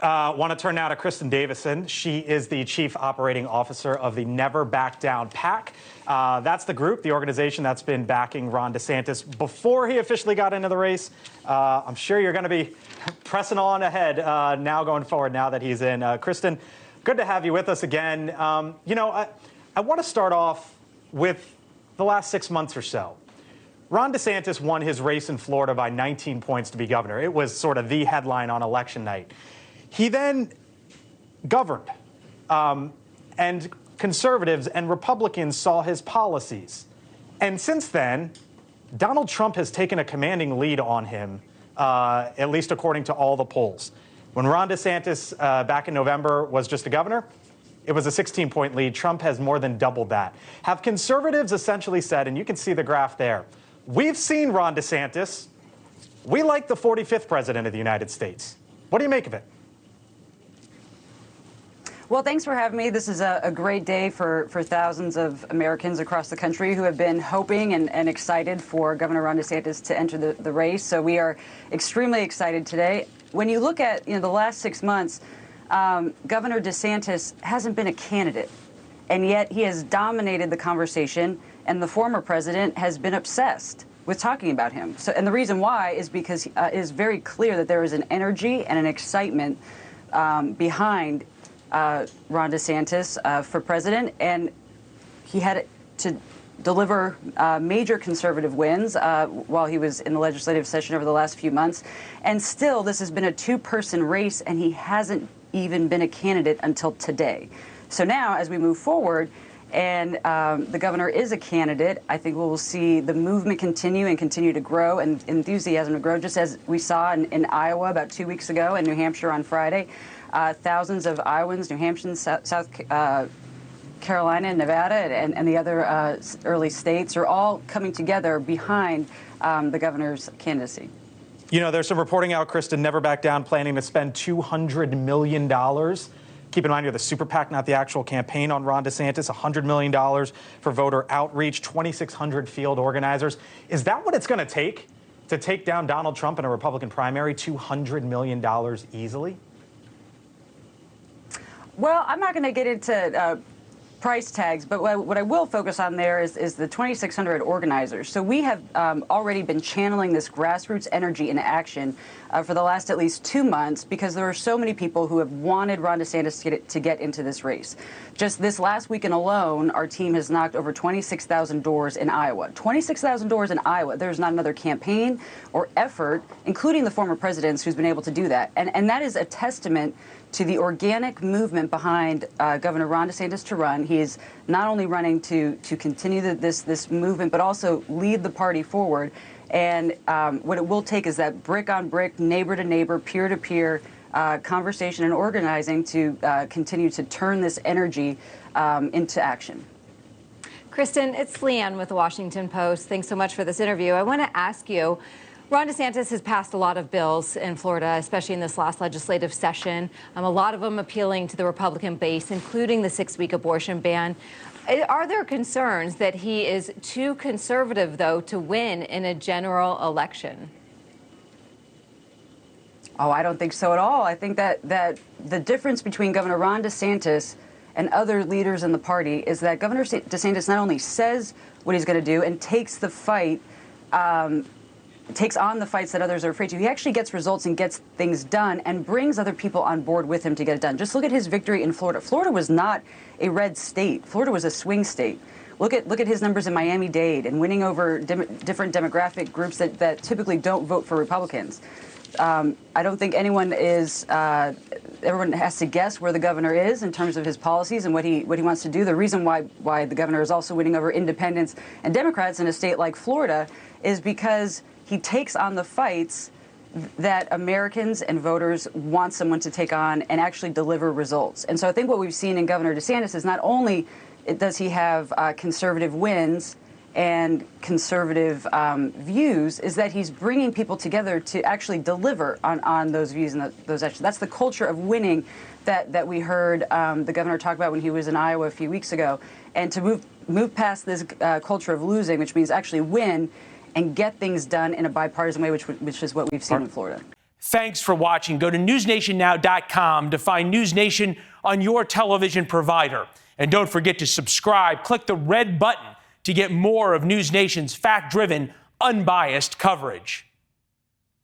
Want to turn now to Kristen Davison. She is the Chief Operating Officer of the Never Back Down PAC. That's the group, the organization that's been backing Ron DeSantis before he officially got into the race. I'm sure you're going to be pressing on ahead now going forward, now that he's in. Kristen, good to have you with us again. I want to start off with the last 6 months or so. Ron DeSantis won his race in Florida by 19 points to be governor. It was sort of the headline on election night. He then governed, and conservatives and Republicans saw his policies. And since then, Donald Trump has taken a commanding lead on him, at least according to all the polls. When Ron DeSantis back in November was just a governor, it was a 16-point lead. Trump has more than doubled that. Have conservatives essentially said, and you can see the graph there, we've seen Ron DeSantis. We like the 45th president of the United States. What do you make of it? Well, thanks for having me. This is a great day for thousands of Americans across the country who have been hoping and excited for Governor Ron DeSantis to enter the race. So we are extremely excited today. When you look at the last 6 months, Governor DeSantis hasn't been a candidate, and yet he has dominated the conversation, and the former president has been obsessed with talking about him. So, and the reason why is because it is very clear that there is an energy and an excitement behind Ron DeSantis for president, and he had to deliver major conservative wins while he was in the legislative session over the last few months. And still, this has been a two-person race, and he hasn't even been a candidate until today. So now, as we move forward, and the governor is a candidate, I think we will see the movement continue to grow and enthusiasm to grow, just as we saw in Iowa about 2 weeks ago and New Hampshire on Friday. Thousands of Iowans, New Hampshire, South Carolina, Nevada, and the other early states are all coming together behind the governor's candidacy. You know, there's some reporting out, Kristen, Never Back Down planning to spend $200 million. Keep in mind, you're the super PAC, not the actual campaign on Ron DeSantis. $100 million for voter outreach, 2,600 field organizers. Is that what it's going to take down Donald Trump in a Republican primary? $200 million easily? Well, I'm not going to get into price tags, but what I will focus on there is the 2,600 organizers. So we have already been channeling this grassroots energy into action for the last at least 2 months, because there are so many people who have wanted Ron DeSantis to get into this race. Just this last weekend alone, our team has knocked over 26,000 doors in Iowa. 26,000 doors in Iowa. There's not another campaign or effort, including the former presidents, who's been able to do that. And that is a testament to the organic movement behind Governor Ron DeSantis to run. He is not only running to continue this movement, but also lead the party forward. And what it will take is that brick on brick, neighbor to neighbor, peer to peer conversation and organizing to continue to turn this energy into action. Kristen, it's Leanne with the Washington Post. Thanks so much for this interview. I want to ask you, Ron DeSantis has passed a lot of bills in Florida, especially in this last legislative session. A lot of them appealing to the Republican base, including the 6-week abortion ban. Are there concerns that he is too conservative, though, to win in a general election? Oh, I don't think so at all. I think that the difference between Governor Ron DeSantis and other leaders in the party is that Governor DeSantis not only says what he's going to do and takes the fight, takes on the fights that others are afraid to. He actually gets results and gets things done and brings other people on board with him to get it done. Just look at his victory in Florida. Florida was not a red state. Florida was a swing state. Look at his numbers in Miami-Dade and winning over different demographic groups that typically don't vote for Republicans. I don't think everyone has to guess where the governor is in terms of his policies and what he wants to do. The reason why the governor is also winning over independents and Democrats in a state like Florida is because he takes on the fights that Americans and voters want someone to take on and actually deliver results. And so I think what we've seen in Governor DeSantis is not only does he have conservative wins and conservative views, is that he's bringing people together to actually deliver on those views and those actions. That's the culture of winning that we heard the governor talk about when he was in Iowa a few weeks ago. And to move past this culture of losing, which means actually win and get things done in a bipartisan way, which is what we've seen in Florida. Thanks for watching. Go to newsnationnow.com to find NewsNation on your television provider. And don't forget to subscribe. Click the red button to get more of NewsNation's fact-driven, unbiased coverage.